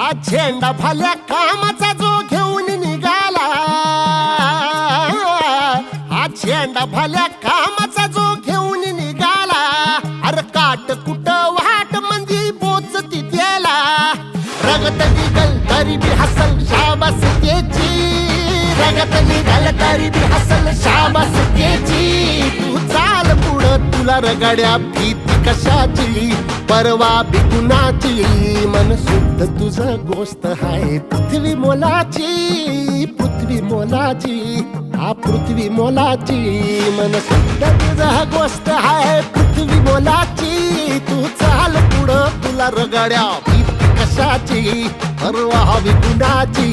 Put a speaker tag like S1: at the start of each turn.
S1: हा झेंडा भाल्या कामाचा जो घेऊन निघाला, हा झेंडा भाल्या कामाचा जो घेऊन निघाला, अरे काट कुट वाट मंदी बोचती त्याला, रगत निघल तरी बी हसल शाबास त्याची, रगत निघल तरी बी हसल शाबास त्याची. तू चाल पुढं तुला रगड्या भीती कशाची, परवा बी कुणाची, मन शुद्ध तुझं गोष्ट हाय पृथ्वी मोलाची, पृथ्वी मोलाची, हा पृथ्वी मोलाची, मन शुद्ध तुझं गोष्ट हाय पृथ्वी मोलाची. तू चाल पुढं तुला रगड्या भीती कशाची, परवा बी कुणाची.